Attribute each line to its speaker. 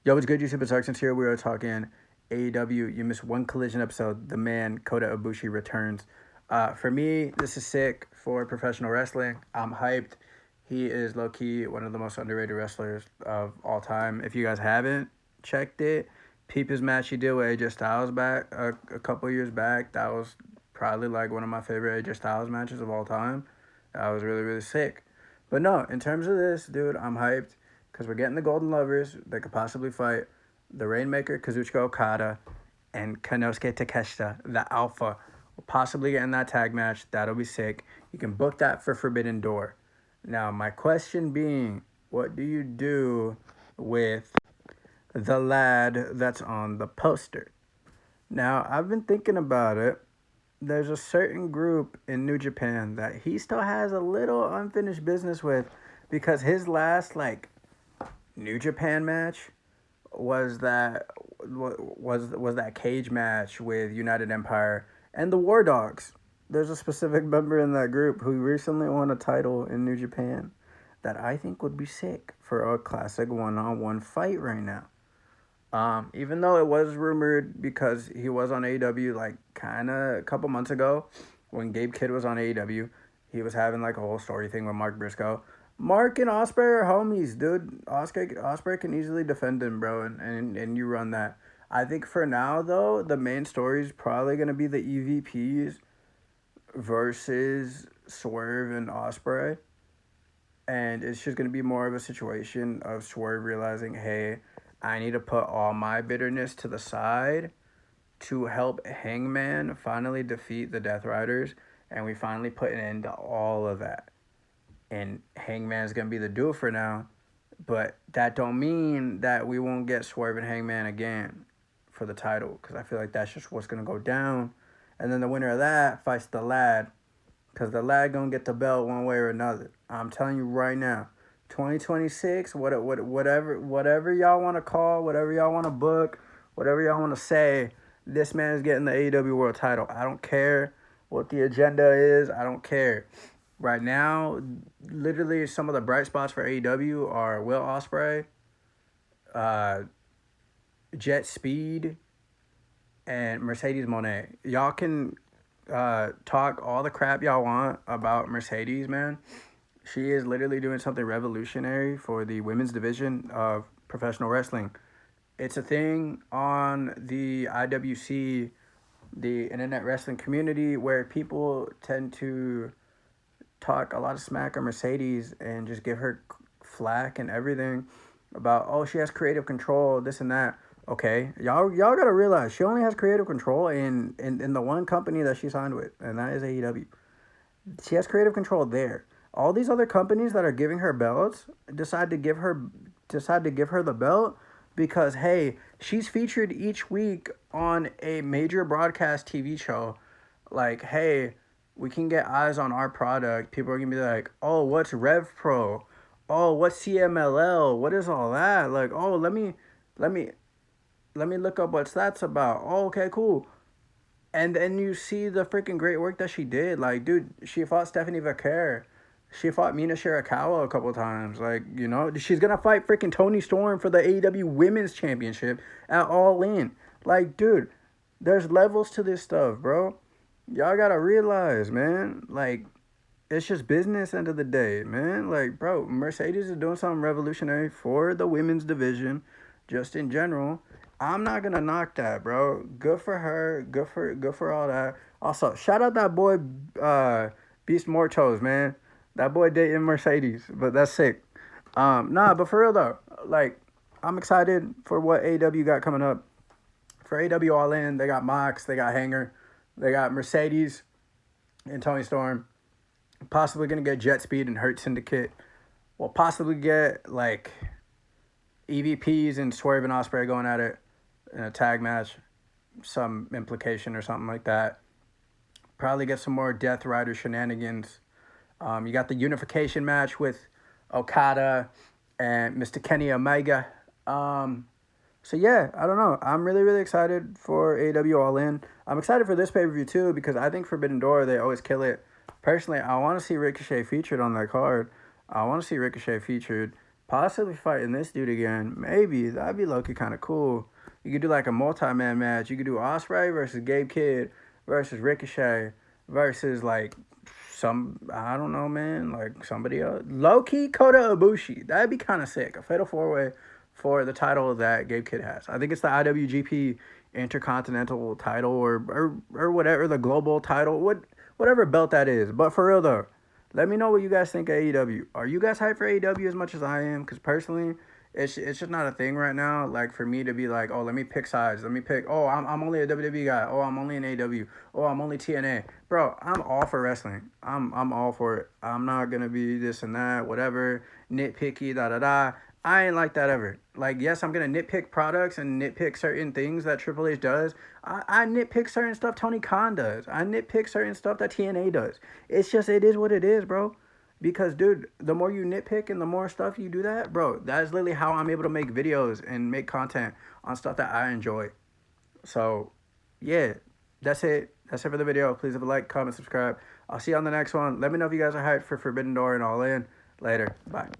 Speaker 1: Yo, what's good, YouTube? It's Arxens here. We are talking AEW. You missed one Collision episode. The man, Kota Ibushi, returns. For me, this is sick for professional wrestling. I'm hyped. He is low-key one of the most underrated wrestlers of all time. If you guys haven't checked it, peep his match he did with AJ Styles back a couple years back. That was probably like one of my favorite AJ Styles matches of all time. That was really, really sick. But no, in terms of this, dude, I'm hyped because we're getting the Golden Lovers. They could possibly fight the Rainmaker, Kazuchika Okada, and Konosuke Takeshita, the Alpha. We're possibly getting that tag match. That'll be sick. You can book that for Forbidden Door. Now, my question being, what do you do with the lad that's on the poster? Now, I've been thinking about it. There's a certain group in New Japan that he still has a little unfinished business with because his last, like, New Japan match was that cage match with United Empire and the War Dogs. There's a specific member in that group who recently won a title in New Japan that I think would be sick for a classic one-on-one fight right now. Even though it was rumored because he was on AEW like kind of a couple months ago when Gabe Kidd was on AEW, he was having like a whole story thing with Mark Briscoe. Mark and Ospreay are homies, dude. Ospreay can easily defend him, bro, and you run that. I think for now though, the main story is probably gonna be the EVPs versus Swerve and Ospreay, and it's just gonna be more of a situation of Swerve realizing, hey, I need to put all my bitterness to the side to help Hangman finally defeat the Death Riders, and we finally put an end to all of that. And Hangman's gonna be the dude for now, but that don't mean that we won't get Swerve and Hangman again for the title, because I feel like that's just what's gonna go down. And then the winner of that fights the lad, because the lad gonna get the belt one way or another. I'm telling you right now, 2026, whatever y'all want to call, whatever y'all want to book, whatever y'all want to say, this man is getting the AEW World Title. I don't care what the agenda is. I don't care. Right now, literally some of the bright spots for AEW are Will Ospreay, uh, Jet Speed, and Mercedes Monet. Y'all can talk all the crap y'all want about Mercedes, man. She is literally doing something revolutionary for the women's division of professional wrestling. It's a thing on the IWC, the internet wrestling community, where people tend to talk a lot of smack on Mercedes and just give her flack and everything about, oh, she has creative control, this and that. Okay, y'all gotta realize she only has creative control in the one company that she signed with, and that is AEW. She has creative control there. All these other companies that are giving her belts decide to give her the belt because, hey, she's featured each week on a major broadcast TV show. Like, hey, we can get eyes on our product. People are gonna be like, oh, what's Rev Pro? Oh, what's CMLL? What is all that? Like, oh, let me look up what's that's about. Oh, okay, cool. And then you see the freaking great work that she did. Like, dude, she fought Stephanie Vaquer. She fought Mina Shirakawa a couple times. Like, you know, she's going to fight freaking Toni Storm for the AEW Women's Championship at All In. Like, dude, there's levels to this stuff, bro. Y'all got to realize, man. Like, it's just business end of the day, man. Like, bro, Mercedes is doing something revolutionary for the women's division, just in general. I'm not gonna knock that, bro. Good for her. Good for all that. Also, shout out that boy, Beast Mortos, man. That boy dating Mercedes, but that's sick. Nah, but for real though, like, I'm excited for what AEW got coming up. For AEW All In, they got Mox, they got Hanger, they got Mercedes and Tony Storm. Possibly gonna get Jet Speed and Hurt Syndicate. We'll possibly get like EVPs and Swerve and Ospreay going at it in a tag match, some implication or something like that. Probably get some more Death Rider shenanigans. You got the unification match with Okada and Mr. Kenny Omega. So yeah, I don't know. I'm really, really excited for AEW All In. I'm excited for this pay-per-view too because I think Forbidden Door, they always kill it. Personally, I want to see Ricochet featured on that card. I want to see Ricochet featured possibly fighting this dude again. Maybe that'd be low-key kind of cool. You could do like a multi-man match. You could do Ospreay versus Gabe Kidd versus Ricochet versus like I don't know, man, like somebody else. Low-key Kota Ibushi. That'd be kind of sick. A fatal four-way for the title that Gabe Kidd has. I think it's the IWGP Intercontinental title or whatever, the global title, whatever belt that is. But for real though, let me know what you guys think of AEW. Are you guys hyped for AEW as much as I am? Because personally, it's just not a thing right now. Like for me to be like, oh, let me pick sides. Let me pick. Oh, I'm only a WWE guy. Oh, I'm only an AEW. Oh, I'm only TNA. Bro, I'm all for wrestling. I'm all for it. I'm not gonna be this and that, whatever, nitpicky, da da da. I ain't like that ever. Like, yes, I'm gonna nitpick products and nitpick certain things that Triple H does. I nitpick certain stuff Tony Khan does. I nitpick certain stuff that TNA does. It's just, it is what it is, bro. Because, dude, the more you nitpick and the more stuff you do that, bro, that's literally how I'm able to make videos and make content on stuff that I enjoy. So, yeah, that's it. That's it for the video. Please leave a like, comment, subscribe. I'll see you on the next one. Let me know if you guys are hyped for Forbidden Door and All In. Later. Bye.